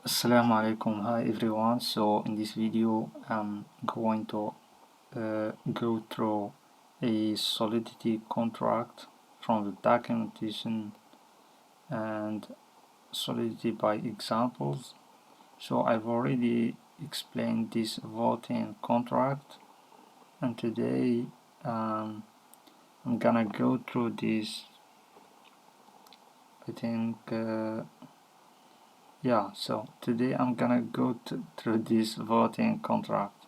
Assalamu alaikum. Hi everyone. So in this video I'm going to go through a Solidity contract from the documentation and Solidity by examples. So I've already explained this voting contract, and today I'm gonna go through this. I think yeah, so today I'm gonna go through this voting contract.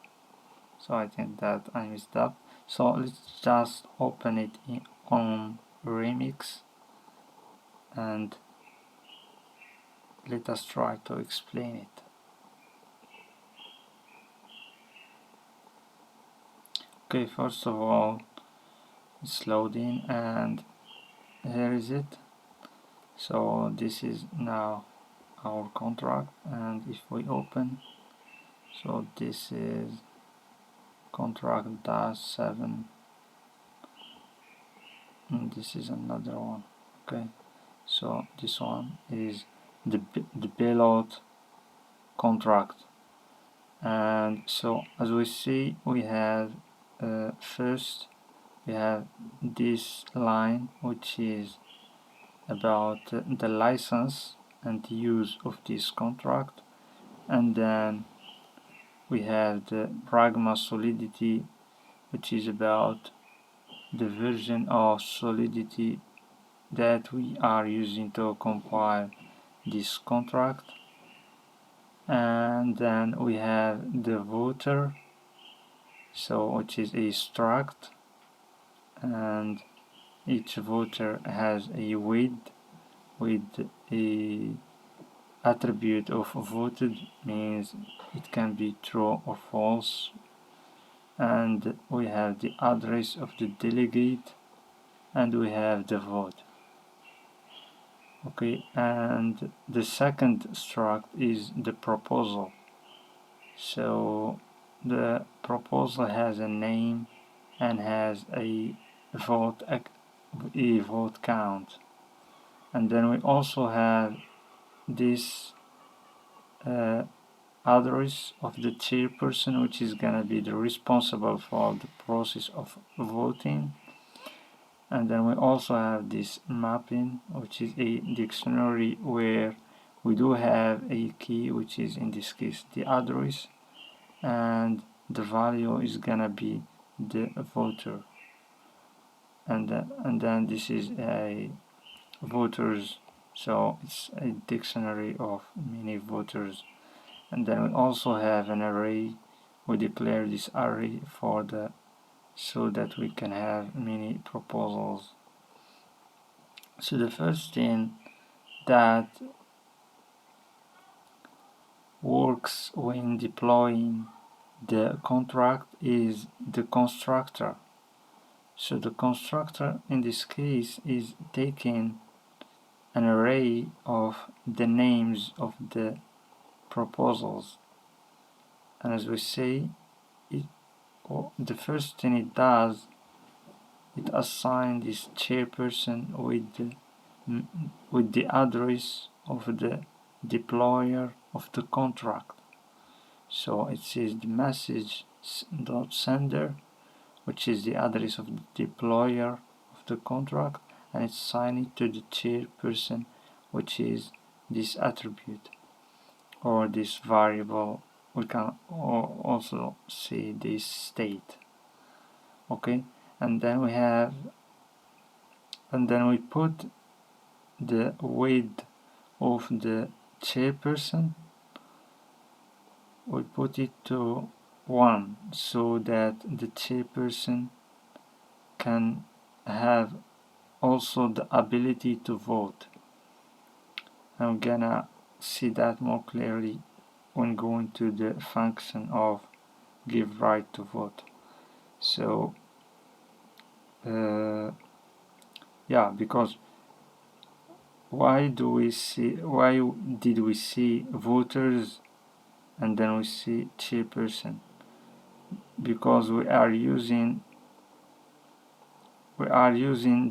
So I think that I messed up. So let's just open it on Remix and let us try to explain it. Okay, first of all, it's loading and here is it. So this is now our contract, and if we open, so this is contract -7, and this is another one. Okay, so this one is the Ballot contract. And so as we see, we have first we have this line which is about the license and the use of this contract, and then we have the pragma solidity, which is about the version of Solidity that we are using to compile this contract. And then we have the voter, so which is a struct, and each voter has a width with a attribute of voted, means it can be true or false. And we have the address of the delegate, and we have the vote. Okay, and the second struct is the proposal. So the proposal has a name and has a vote count. And then we also have this address of the chairperson, which is gonna be the responsible for the process of voting. And then we also have this mapping, which is a dictionary where we do have a key, which is in this case the address, and the value is gonna be the voter. And then this is a voters, so it's a dictionary of many voters. And then we also have an array. We declare this array for the so that we can have many proposals. So the first thing that works when deploying the contract is the constructor. So the constructor in this case is taking an array of the names of the proposals, and as we say, the first thing it does, it assigns this chairperson with the address of the deployer of the contract. So it says the message dot sender, which is the address of the deployer of the contract, and it's assigned to the chairperson, which is this attribute or this variable. We can also see this state. Okay, and then we put the width of the chairperson, we put it to 1 so that the chairperson can have also the ability to vote. I'm gonna see that more clearly when going to the function of give right to vote. So yeah, because why did we see voters and then we see chairperson? Because we are using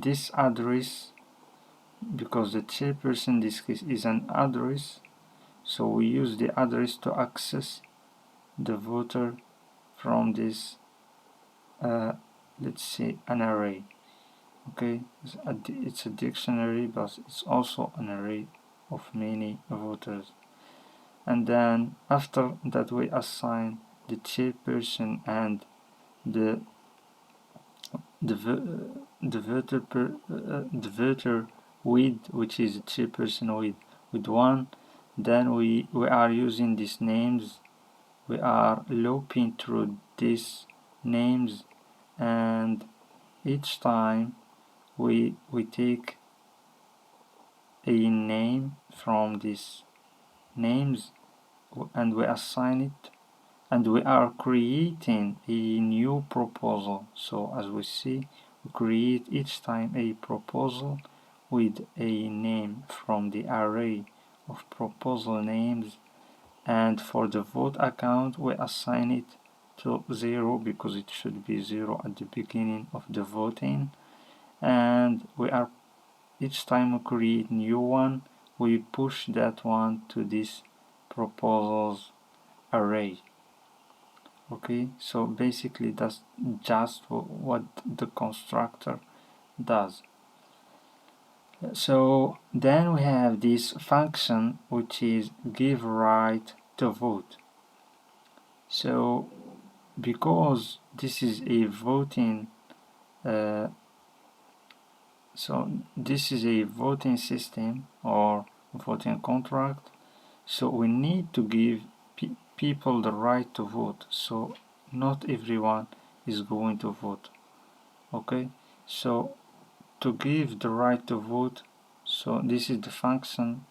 this address, because the chairperson in this case is an address, So we use the address to access the voter from this let's say an array. Okay, it's a dictionary, but it's also an array of many voters. And then after that we assign the chairperson and the voter with, which is the chairperson with 1. Then we are using these names, we are looping through these names, and each time we take a name from these names and we assign it, and we are creating a new proposal. So as we see, we create each time a proposal with a name from the array of proposal names, and for the vote account we assign it to 0 because it should be 0 at the beginning of the voting. And we are, each time we create new one, we push that one to this proposals array. Okay, so basically that's just what the constructor does. So then we have this function which is give right to vote. So because this is a voting system or voting contract, so we need to give people the right to vote. So not everyone is going to vote. Okay, so to give the right to vote, so this is the function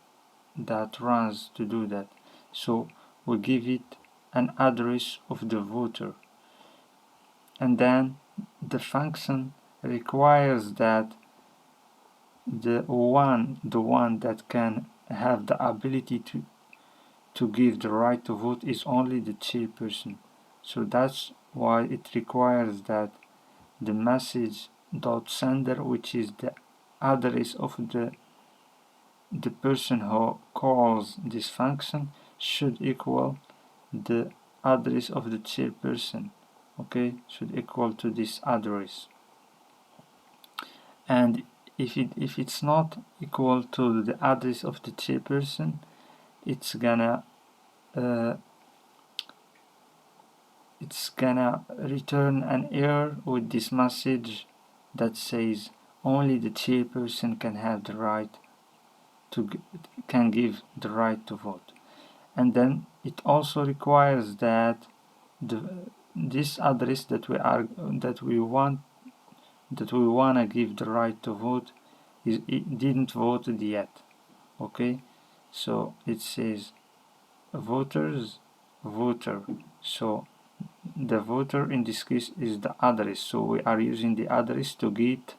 that runs to do that. So we give it an address of the voter, and then the function requires that the one that can have the ability to give the right to vote is only the chairperson. So that's why it requires that the message dot sender, which is the address of the person who calls this function, should equal the address of the chairperson. Okay, should equal to this address. And if it's not equal to the address of the chairperson, it's gonna return an error with this message that says only the chairperson can have the right to can give the right to vote. And then it also requires that this address that we wanna give the right to vote it didn't voted yet. Okay, so it says voters voter, so the voter in this case is the address, so we are using the address to get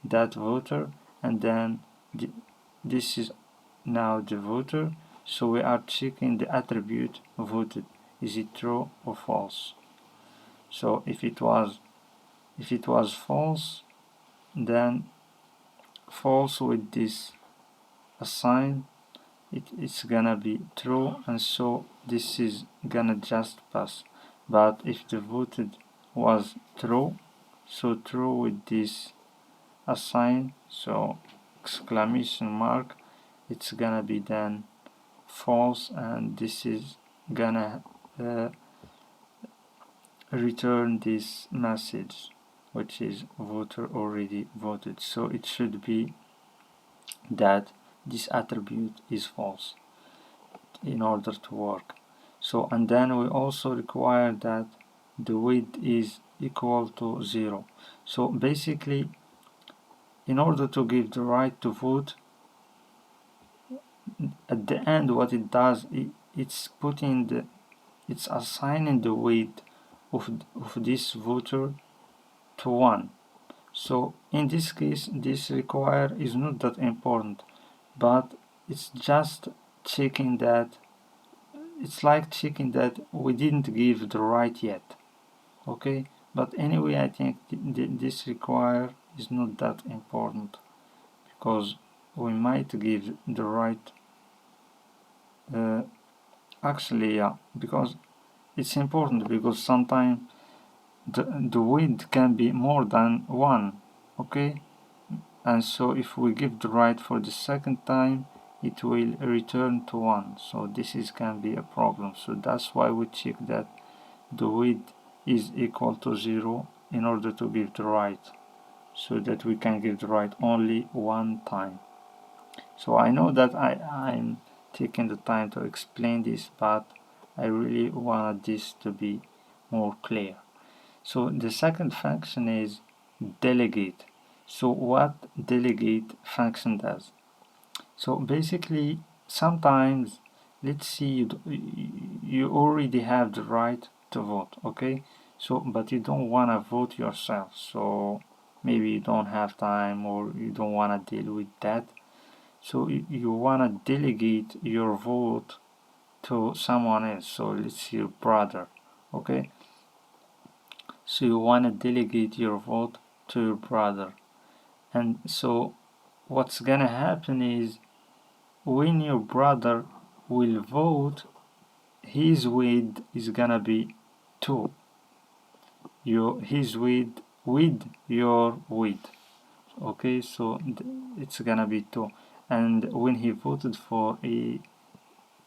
that voter, and then this is now the voter, so we are checking the attribute voted, is it true or false. So if it was false, then false with this assign, it's gonna be true, and so this is gonna just pass. But if the voted was true, so true with this assign, so exclamation mark, it's gonna be then false, and this is gonna return this message which is voter already voted. So it should be that this attribute is false in order to work. So, and then we also require that the width is equal to 0. So basically, in order to give the right to vote, at the end what it does, it's assigning the weight of this voter to 1. So in this case, this require is not that important, but it's just checking that, it's like checking that we didn't give the right yet. Okay, but anyway, I think this require is not that important, because we might give the right actually, yeah, because it's important, because sometimes the width can be more than 1, okay, and so if we give the right for the second time, it will return to 1, so this is can be a problem. So that's why we check that the width is equal to 0 in order to give the right, so that we can give the right only one time. So I know that I'm taking the time to explain this, but I really wanted this to be more clear. So the second function is delegate. So what delegate function does? So basically, sometimes, let's see, you already have the right to vote, okay? So, but you don't want to vote yourself. So maybe you don't have time, or you don't want to deal with that. So you want to delegate your vote to someone else. So let's say your brother, okay? So you want to delegate your vote to your brother. And so what's gonna happen is, when your brother will vote, his weight is gonna be 2. His weight with your weight. Okay, so it's gonna be 2. And when he voted for a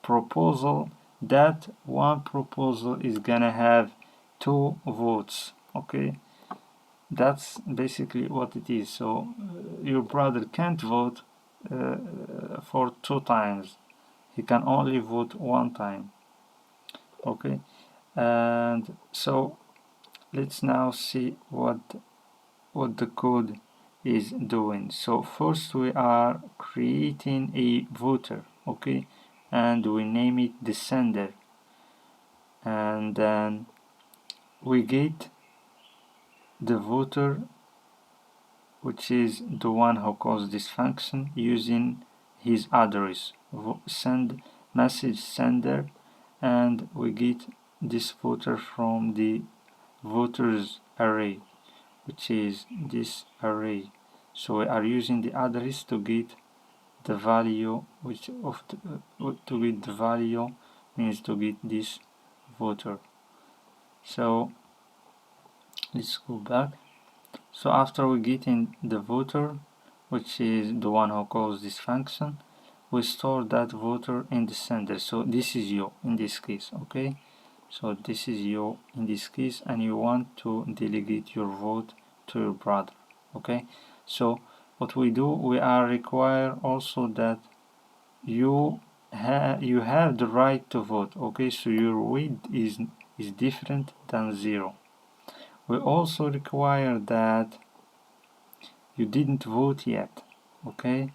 proposal, that one proposal is gonna have 2 votes. Okay, that's basically what it is. So your brother can't vote for 2 times. He can only vote 1 time. Okay, and so let's now see what the code is doing. So first we are creating a voter, okay, and we name it the sender, and then we get the voter, which is the one who calls this function, using his address, send message sender, and we get this voter from the voters array, which is this array. So we are using the address to get the value, which of to get the value means to get this voter. So let's go back. So after we get in the voter, which is the one who calls this function, we store that voter in the sender. So this is you in this case, okay? So this is you in this case, and you want to delegate your vote to your brother, okay? So what we do, we are require also that you have the right to vote, okay? So your weight is different than 0. We also require that you didn't vote yet, okay?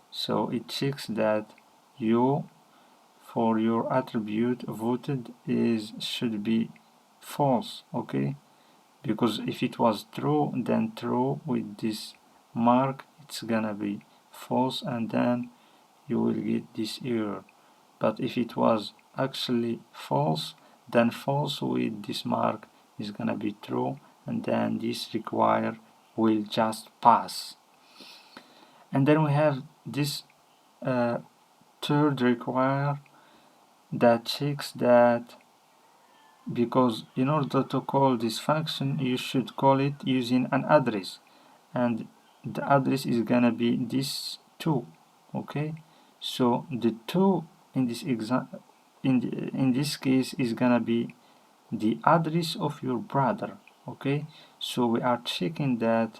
So it checks that you, for your attribute voted, should be false, okay? Because if it was true, then true with this mark, it's gonna be false, and then you will get this error. But if it was actually false, then false with this mark is gonna be true, and then this require will just pass. And then we have this third require that checks that, because in order to call this function, you should call it using an address, and the address is gonna be this 2, okay? So the 2 in this in this case is gonna be the address of your brother, okay? So we are checking that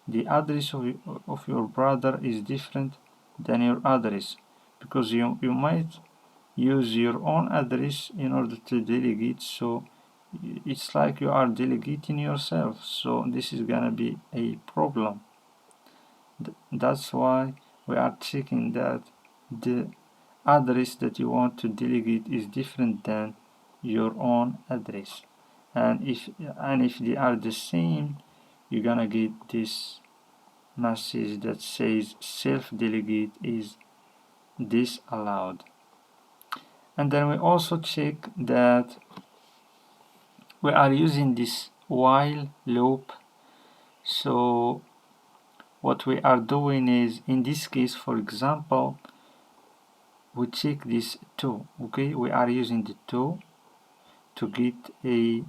the address of your brother is different than your address, because you might use your own address in order to delegate, so it's like you are delegating yourself, so this is gonna be a problem. That's why we are checking that the address that you want to delegate is different than your own address, and if they are the same, you're gonna get this message that says self-delegate is disallowed. And then we also check that we are using this while loop. So what we are doing is, in this case, for example, we check this 2. Okay, we are using the 2 to get the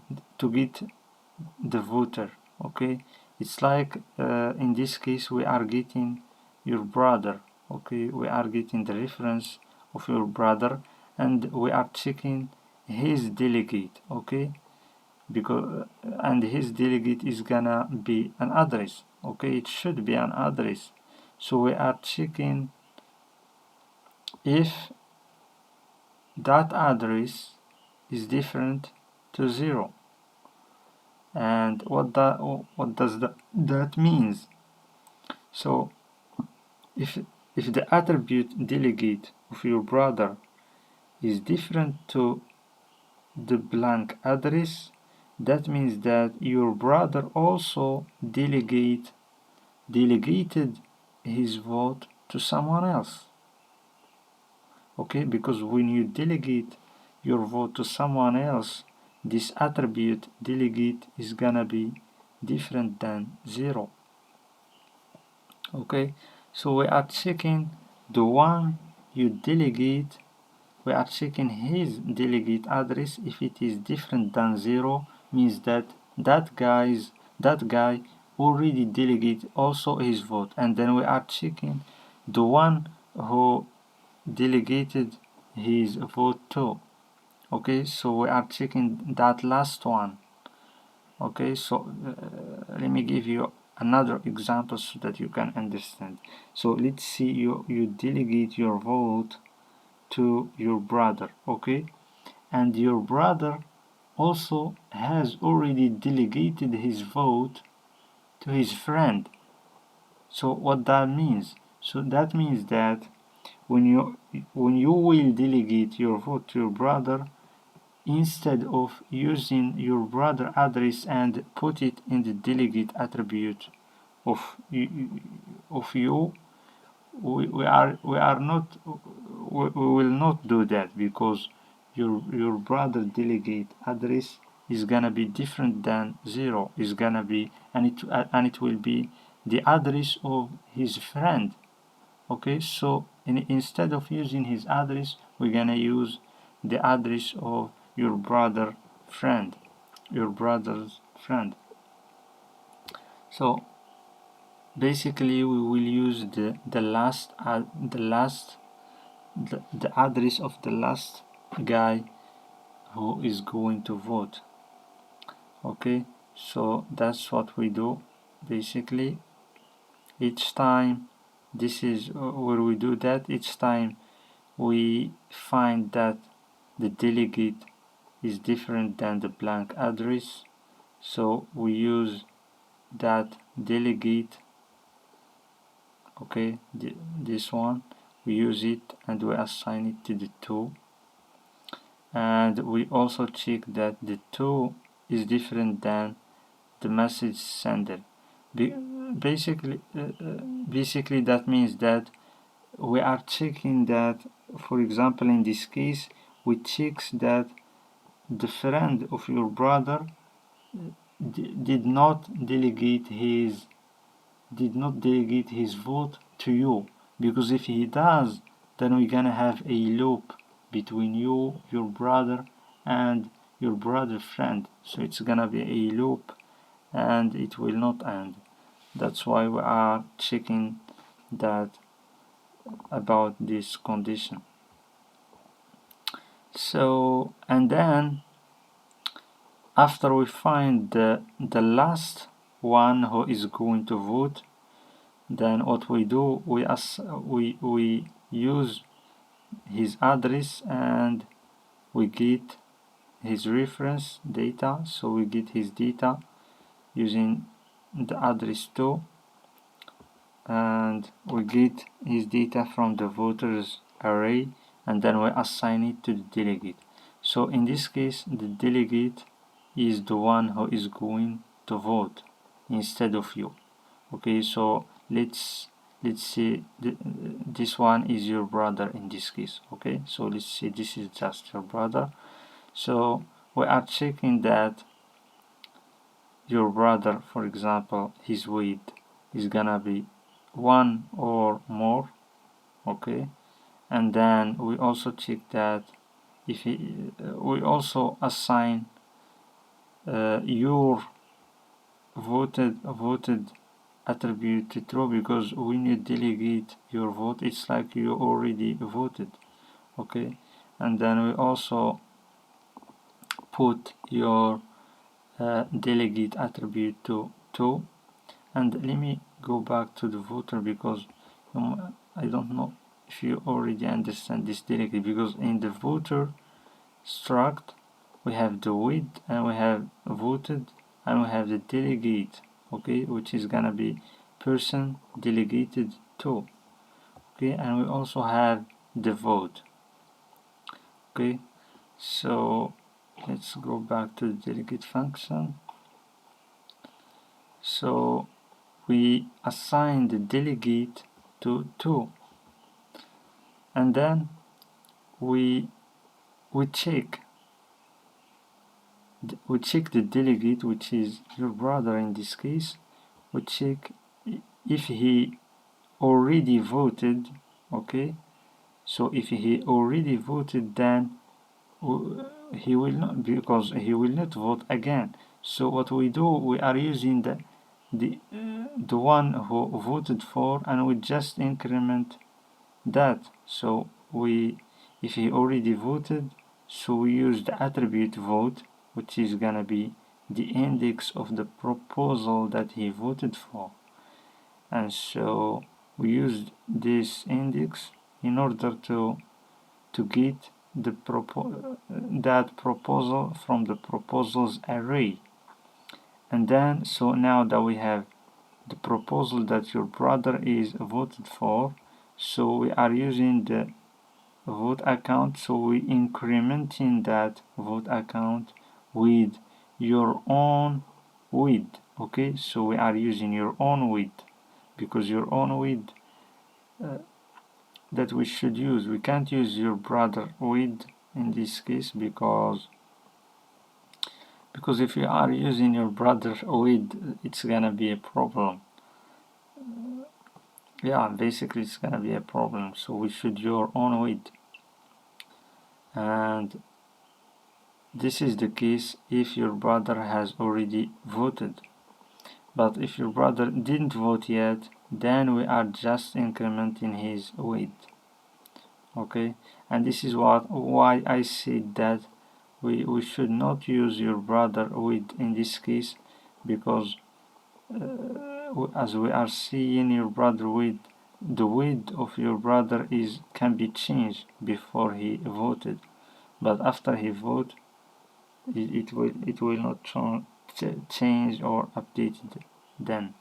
voter. Okay, it's like in this case we are getting your brother. Okay, we are getting the reference of your brother, and we are checking his delegate. Okay, because and his delegate is gonna be an address. Okay, it should be an address, so we are checking if that address is different to 0. And what does that means? So if the attribute delegate of your brother is different to the blank address, that means that your brother also delegated his vote to someone else. Okay, because when you delegate your vote to someone else, this attribute delegate is gonna be different than 0. Okay, so we are checking the one you delegate, we are checking his delegate address. If it is different than 0, means that that guy already delegate also his vote. And then we are checking the one who delegated his vote to. Okay, so we are checking that last one. Okay, so let me give you another example so that you can understand. So let's see, you delegate your vote to your brother. Okay, and your brother also has already delegated his vote to his friend. So what that means? So that means that when you will delegate your vote to your brother, instead of using your brother address and put it in the delegate attribute of you, we will not do that, because your brother delegate address is gonna be different than 0. Is gonna be, and it will be the address of his friend. Okay, so instead of using his address, we're gonna use the address of your brother's friend. So basically we will use the address of the last guy who is going to vote. Okay, so that's what we do basically each time. This is where we do that each time we find that the delegate is different than the blank address, so we use that delegate. Okay, this one, we use it and we assign it to the 2, and we also check that the 2 is different than the message sender. Basically that means that we are checking that, for example in this case, we check that the friend of your brother did not delegate his vote to you, because if he does, then we're gonna have a loop between you, your brother, and your brother friend. So it's gonna be a loop and it will not end. That's why we are checking that about this condition. So, and then after we find the last one who is going to vote, then what we do, we use his address and we get his reference data. So we get his data using the address 2, and we get his data from the voters array, and then we assign it to the delegate. So in this case, the delegate is the one who is going to vote instead of you. Okay, so let's see, this one is your brother in this case. Okay, so let's see, this is just your brother. So we are checking that your brother, for example, his weight is gonna be 1 or more. Okay, and then we also check that if we also assign your voted attribute to true, because when you delegate your vote, it's like you already voted. Okay, and then we also put your delegate attribute to 2. And let me go back to the voter, because I don't know if you already understand this delegate, because in the voter struct we have the with, and we have voted, and we have the delegate, okay, which is gonna be person delegated to, okay, and we also have the vote. Okay, so let's go back to the delegate function. So we assign the delegate to 2, and then we check the delegate, which is your brother in this case. We check if he already voted. Okay, so if he already voted, then he will not, because he will not vote again. So what we do, we are using the one who voted for, and we just increment that. So if he already voted, so we use the attribute vote, which is gonna be the index of the proposal that he voted for, and so we used this index in order to get that proposal from the proposals array. And then, so now that we have the proposal that your brother is voted for, so we are using the vote account, so we incrementing that vote account with your own width. Okay, so we are using your own width, because your own width that we should use, we can't use your brother width in this case, because if you are using your brother width, it's gonna be a problem. Yeah, basically it's gonna be a problem, so we should your own width. And this is the case if your brother has already voted. But if your brother didn't vote yet, then we are just incrementing his width. Okay, and this is why I said that we should not use your brother width in this case, because as we are seeing your brother width, the width of your brother can be changed before he voted, but after he vote, it will not change or update then.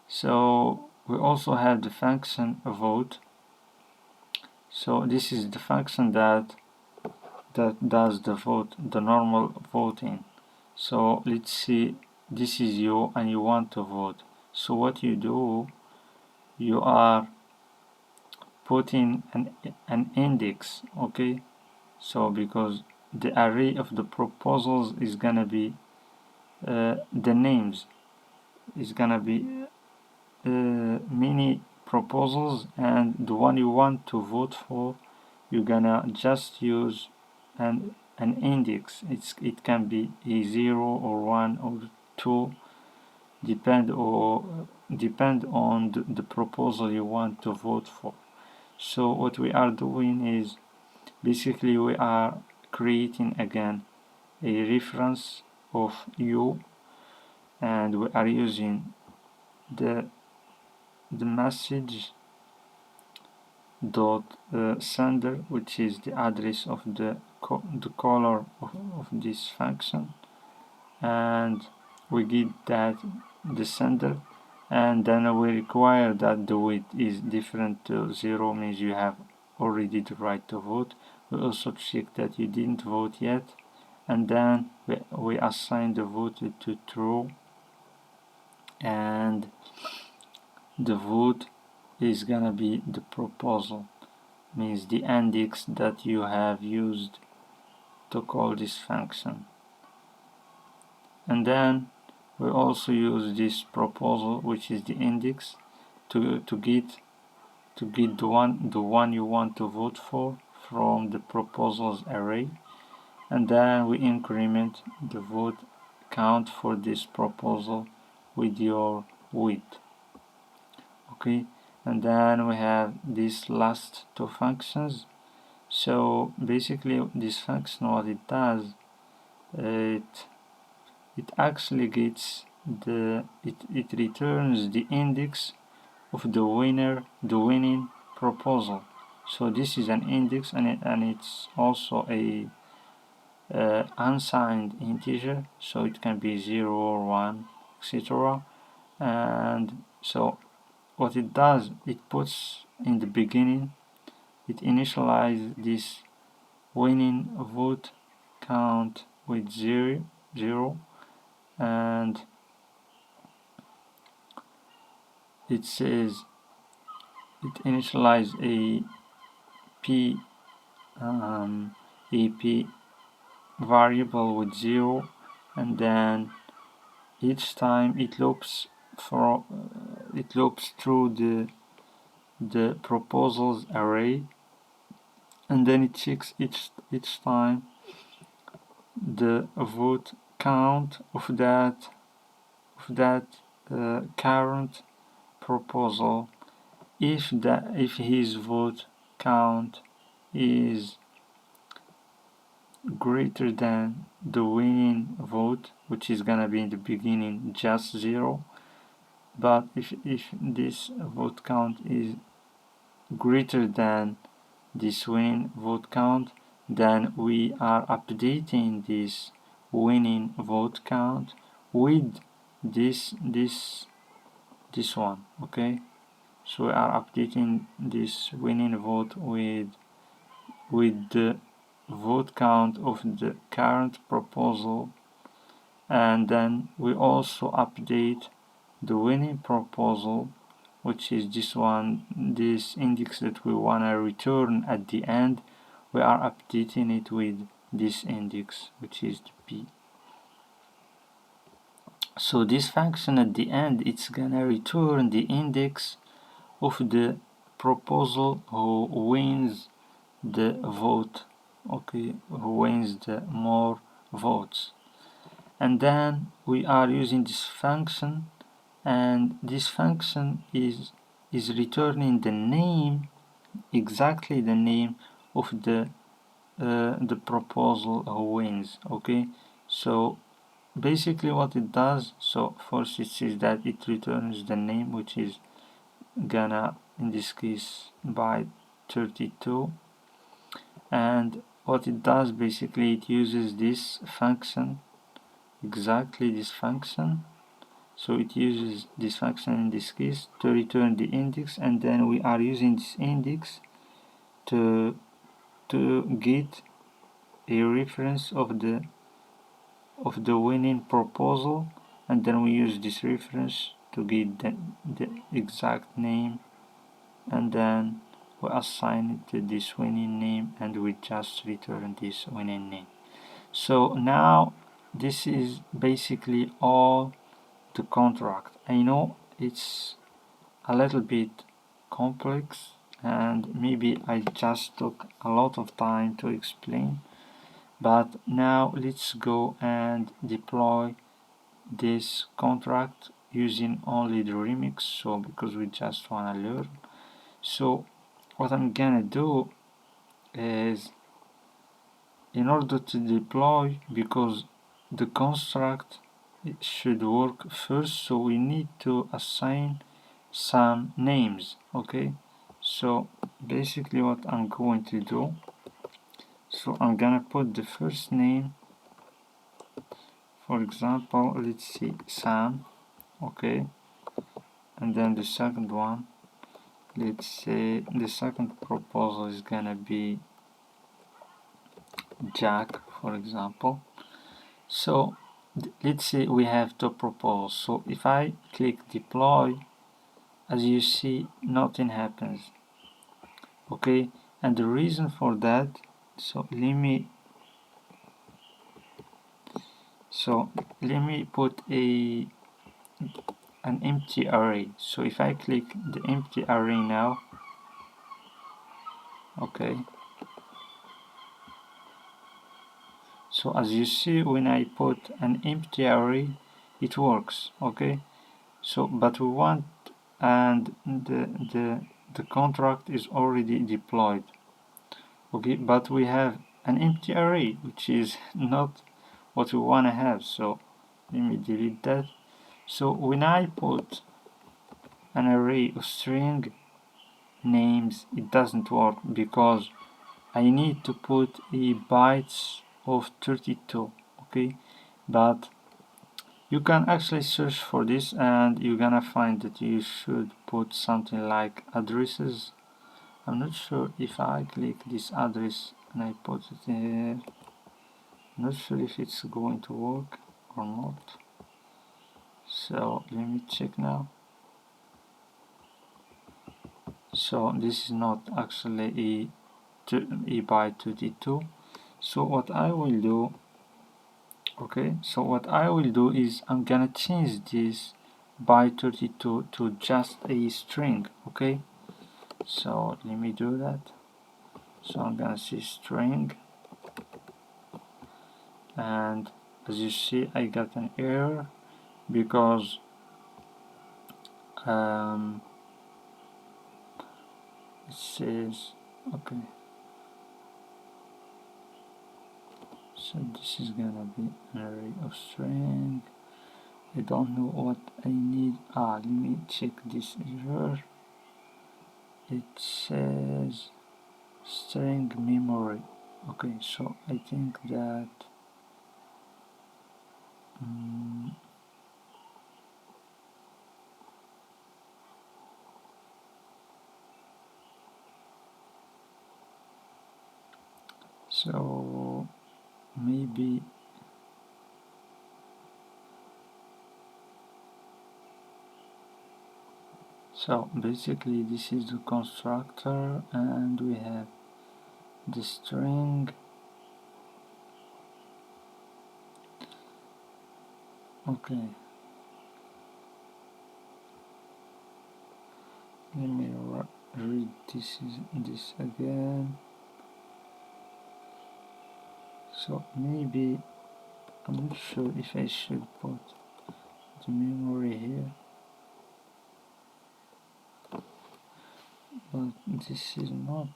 So we also have the function vote. So this is the function that does the vote, the normal voting. So let's see, this is you and you want to vote. So what you do, you are putting an index, okay? So because the array of the proposals is gonna be the names is gonna be many proposals, and the one you want to vote for, you're gonna just use an index. It can be a 0 or 1 or 2, depend on the proposal you want to vote for. So what we are doing is basically we are creating again a reference of you, and we are using the message dot sender, which is the address of the caller of this function, and we get that the sender, and then we require that the width is different to 0, means you have already the right to vote. We also check that you didn't vote yet, and then we assign the vote to true, and the vote is gonna be the proposal, means the index that you have used to call this function. And then we also use this proposal, which is the index, to get to get the one you want to vote for from the proposals array, and then we increment the vote count for this proposal with your width. Okay, and then we have these last two functions. So basically this function, what it does, it actually gets it returns the index of the winning proposal. So this is an index, and it's also a unsigned integer, so it can be 0 or 1, etc. And so what it does, it puts in the beginning, it initializes this winning vote count with 0, and it says it initializes a p variable with 0, and then each time it loops through the proposals array, and then it checks each time the vote count of that current proposal. If his vote count is greater than the winning vote, which is gonna be in the beginning just 0, but if this vote count is greater than this winning vote count, then we are updating this winning vote count with this one. Okay, so we are updating this winning vote with the vote count of the current proposal, and then we also update the winning proposal, which is this one, this index that we want to return at the end. We are updating it with this index, which is the p. So this function at the end, it's gonna return the index of the proposal who wins the vote, okay, who wins the more votes. And then we are using this function, and this function is returning the name, exactly the name of the proposal who wins. Okay, so basically what it does, so first it says that it returns the name, which is GANAA, in this case by 32, and what it does, basically it uses this function, exactly this function. So it uses this function in this case to return the index, and then we are using this index to get a reference of the winning proposal, and then we use this reference to get the exact name, and then we assign it to this winning name, and we just return this winning name. So now this is basically all the contract. I know it's a little bit complex, and maybe I just took a lot of time to explain, but now let's go and deploy this contract using only the remix, so because we just want to learn. So what I'm gonna do is, in order to deploy, because the construct, it should work first, so we need to assign some names. Okay, so basically what I'm going to do, so I'm gonna put the first name, for example, let's see, Sam. Okay, and then the second one, let's say the second proposal is gonna be Jack, for example. So let's say we have two proposals. So if I click deploy, as you see, nothing happens. Okay, and the reason for that, so let me put an empty array. So if I click the empty array now, Okay, so as you see, when I put an empty array, it works. Okay, so but we want, and the contract is already deployed. Okay, but we have an empty array, which is not what we want to have. So let me delete that. So when I put an array of string names, it doesn't work because I need to put a bytes of 32. Okay, but you can actually search for this and you're gonna find that you should put something like addresses. I'm not sure if I click this address and I put it here. I'm not sure if it's going to work or not. So let me check now. So this is not actually a byte 32. So what I will do, okay, so what I will do is I'm gonna change this byte 32 to just a string. Okay, so let me do that. So I'm gonna say string, and as you see I got an error because it says, okay, so this is gonna be an array of string. I don't know what I need. Let me check this error. It says string memory. Okay, so I think that so maybe so basically this is the constructor and we have the string. Okay, let me read this again. So maybe I'm not sure if I should put the memory here, but this is not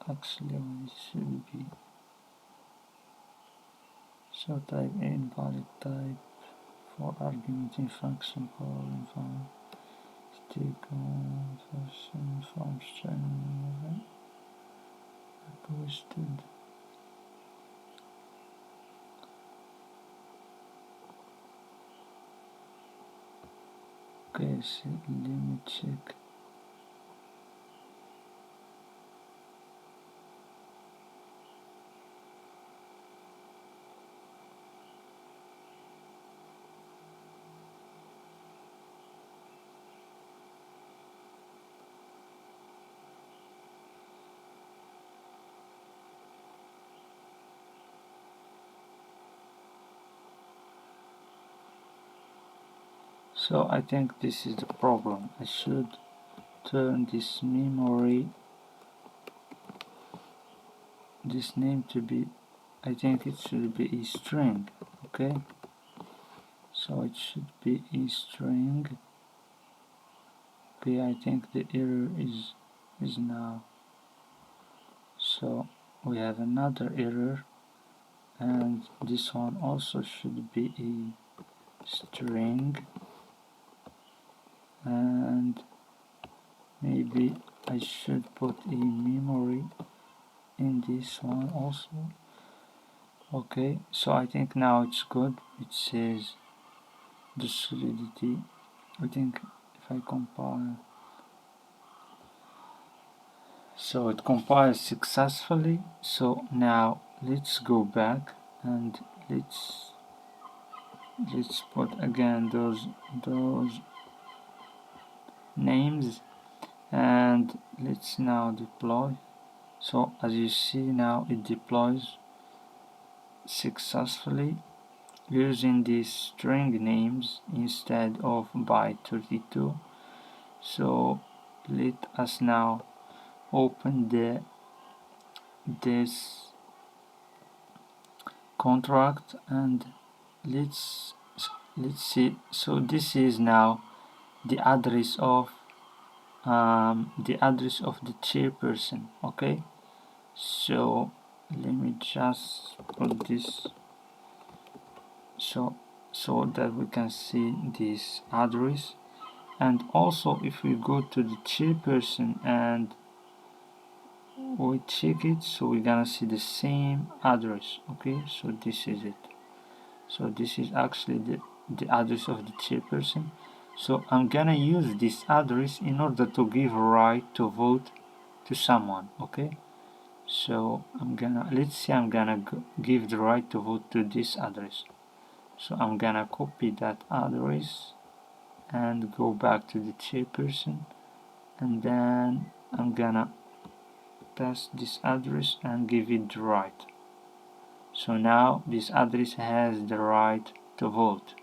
actually what it should be. So type in valid type for argumenting function call and take on function from string posted. Okay, so let me check. So I think this is the problem. I should turn this memory, this name to be, I think it should be a string. Okay, so it should be a string. Okay, I think the error is now. So we have another error, and this one also should be a string, and maybe I should put a memory in this one also. Okay, so I think now it's good. It says the solidity. I think if I compile, so it compiles successfully. So now let's go back and let's put again those names, and let's now deploy. So as you see now it deploys successfully using these string names instead of byte 32. So let us now open the this contract, and let's see. So this is now the address of the chairperson. Okay, so let me just put this so that we can see this address. And also, if we go to the chairperson and we check it, so we're gonna see the same address. Okay, so this is it. So this is actually the address of the chairperson. So I'm gonna use this address in order to give a right to vote to someone. Okay, so let's say I'm gonna give the right to vote to this address. So I'm gonna copy that address and go back to the chairperson, and then I'm gonna paste this address and give it the right. So now this address has the right to vote.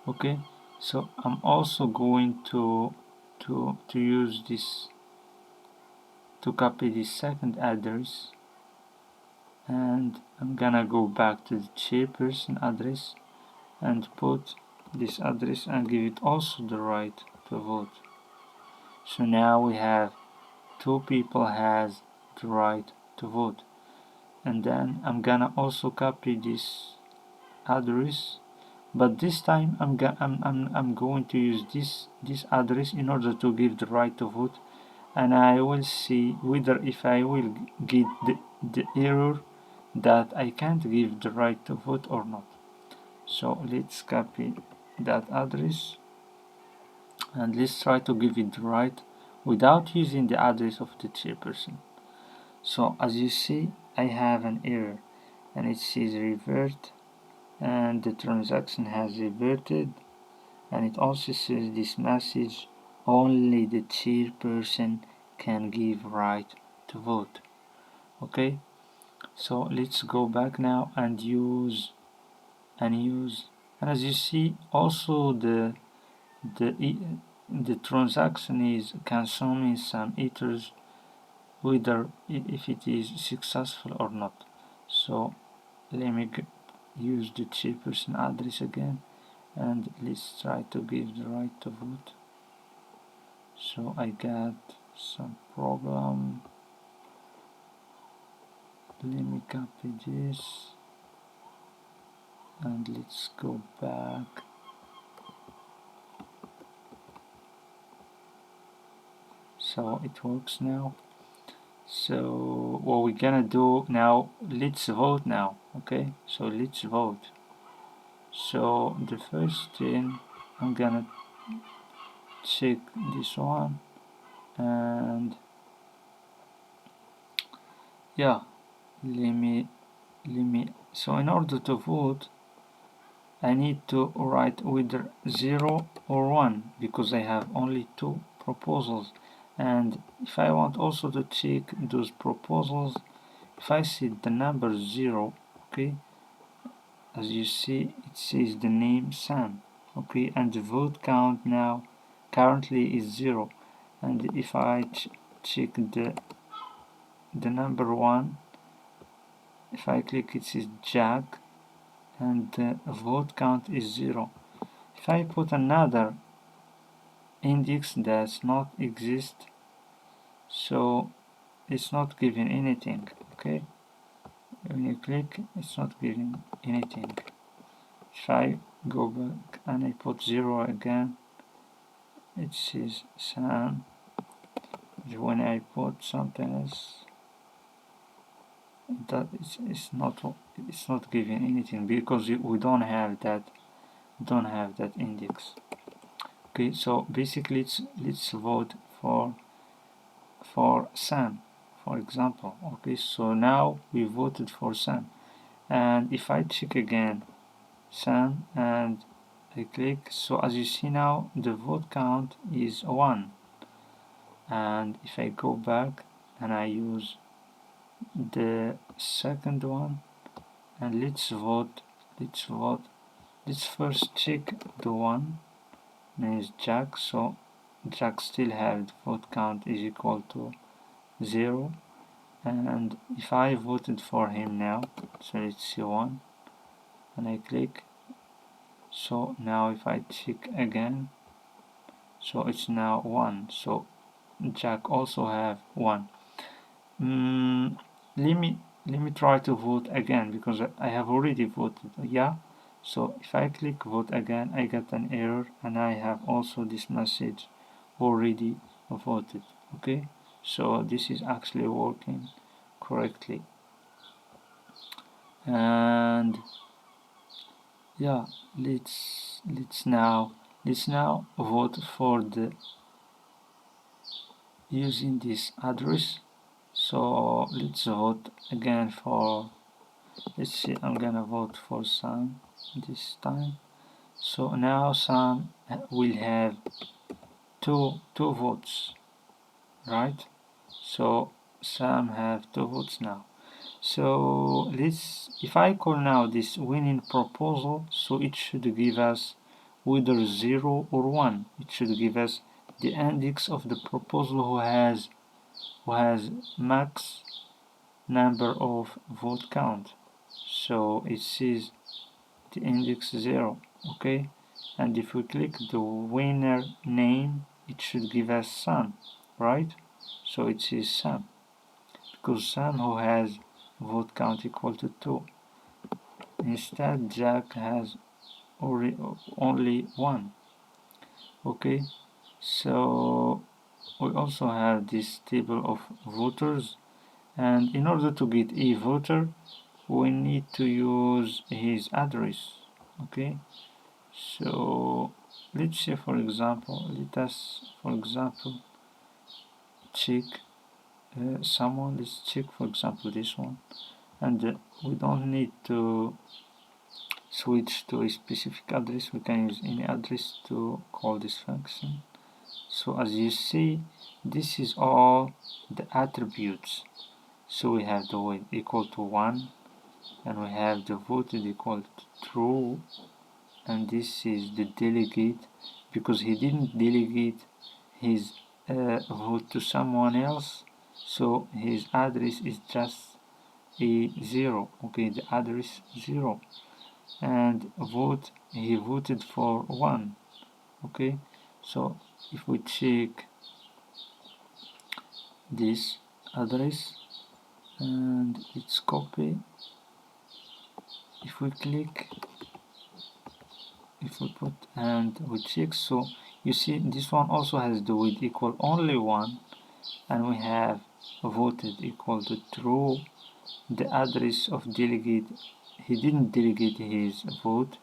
Okay, so I'm also going to use this to copy this second address, and I'm gonna go back to the chairperson address and put this address and give it also the right to vote. So now we have two people has the right to vote. And then I'm gonna also copy this address, but this time I'm going to use this address in order to give the right to vote, and I will see whether if I will get the error that I can't give the right to vote or not. So let's copy that address and let's try to give it the right without using the address of the chairperson. So as you see, I have an error and it says revert, and the transaction has reverted, and it also says this message: only the chairperson can give right to vote. Okay, so let's go back now and use and as you see, also the transaction is consuming some ethers, whether if it is successful or not. So let me use the chairperson address again, and let's try to give the right to vote. So I got some problem. Let me copy this and let's go back. So it works now. So what we're gonna do now, let's vote now. Okay, so let's vote. So the first thing, I'm gonna check this one, and yeah, let me so in order to vote I need to write either 0 or 1 because I have only two proposals. And if I want also to check those proposals, if I see the number 0, okay, as you see it says the name Sam, okay, and the vote count now currently is 0. And if I check the number 1, if I click it says Jack, and the vote count is 0. If I put another index does not exist, so it's not giving anything. Okay, when you click, it's not giving anything. If I go back and I put 0 again, it says Sam. When I put something else, that it's not giving anything because we don't have that index. Okay, so basically let's vote for Sam, for example. Okay, so now we voted for Sam, and if I check again Sam and I click, so as you see now the vote count is 1. And if I go back and I use the second one and let's vote, let's first check the one is Jack. So Jack still have the vote count is equal to 0, and if I voted for him now, so let's see 1 and I click, so now if I check again, so it's now 1, so Jack also have 1. Let me try to vote again because I have already voted, yeah. So if I click vote again, I get an error and I have also this message already voted. Okay, so this is actually working correctly. And yeah, let's now vote for the using this address. So let's vote again for, let's see, I'm gonna vote for Sam this time. So now Sam will have two votes, right? So Sam have 2 votes now. So if I call now this winning proposal, so it should give us whether 0 or 1. It should give us the index of the proposal who has max number of vote count. So it says the index 0, okay? And if we click the winner name, it should give us Sam, right? So it says Sam, because Sam who has vote count equal to 2. Instead, Jack has only 1. Okay, so we also have this table of voters, and in order to get a voter, we need to use his address. Okay, so let's say, for example, let us, for example, check someone. Let's check, for example, this one, and we don't need to switch to a specific address. We can use any address to call this function. So as you see, this is all the attributes. So we have the weight equal to 1, and we have the voted equal to true, and this is the delegate, because he didn't delegate his vote to someone else, so his address is just a 0. Okay, the address 0, and vote, he voted for 1. Okay, so if we check this address and it's copy, if we click, if we put and we check, so you see this one also has the weight equal only 1, and we have voted equal to true. The address of delegate, he didn't delegate his vote,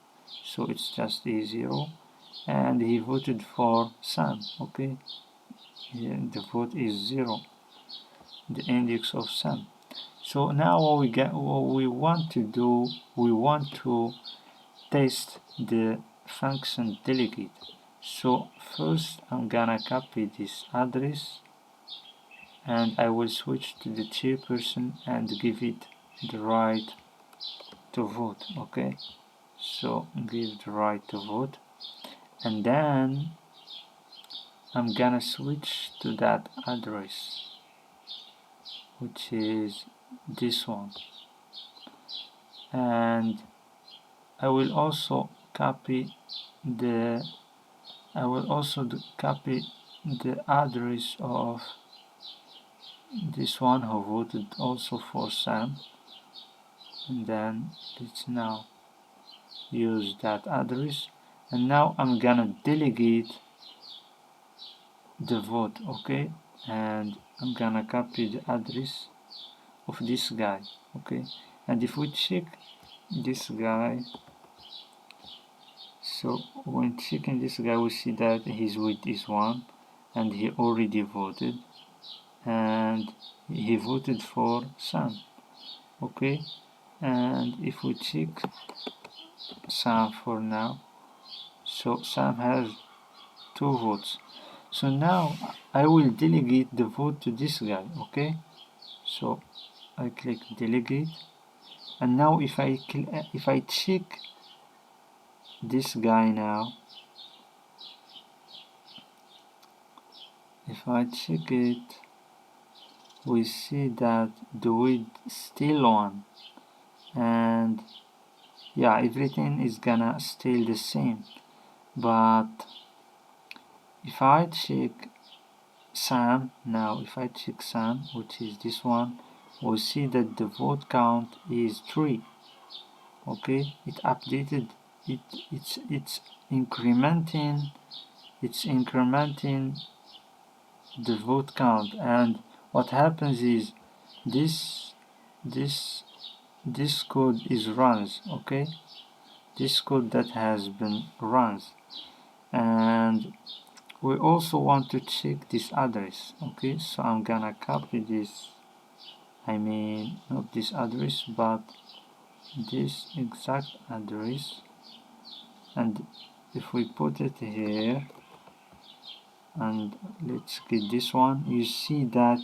so it's just a 0, and he voted for Sam. Okay, here the vote is 0, the index of Sam. So now what we want to do, we want to test the function delegate. So first I'm gonna copy this address, and I will switch to the chairperson and give it the right to vote. Okay, so give the right to vote, and then I'm gonna switch to that address, which is this one, and I will also copy the address of this one who voted also for Sam, and then let's now use that address, and now I'm gonna delegate the vote. Okay, and I'm gonna copy the address of this guy. Okay, and if we check this guy, so when checking this guy, we see that his weight is 1, and he already voted, and he voted for Sam. Okay, and if we check Sam for now, so Sam has 2 votes. So now I will delegate the vote to this guy. Okay, so I click delegate, and now if I check this guy now, if I check it we see that the width still 1, and yeah, everything is gonna stay the same. But if I check Sam now, if I check Sam, which is this one, we see that the vote count is 3. Okay, it updated it. It's incrementing. It's incrementing the vote count, and what happens is this this this code is runs. Okay, this code that has been runs, and we also want to check this address. Okay, so I'm gonna copy this, I mean not this address but this exact address, and if we put it here and let's get this one, you see that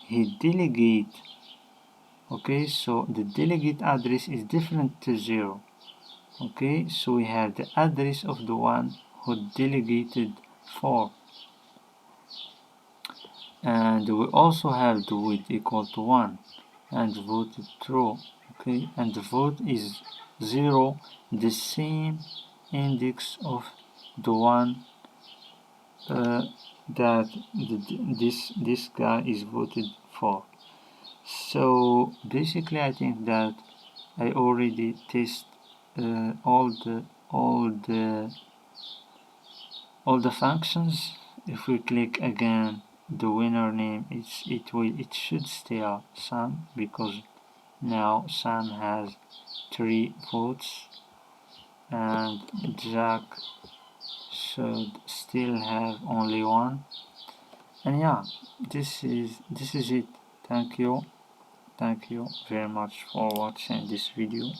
he delegate. Okay, so the delegate address is different to 0. Okay, so we have the address of the one who delegated 4, and we also have the width equal to 1 and voted true. Okay, and the vote is 0, the same index of the one that this guy is voted for. So basically I think that I already test all the functions. If we click again the winner name, it should stay up Sam, because now Sam has 3 votes, and Jack should still have only 1. And yeah, this is it. Thank you very much for watching this video.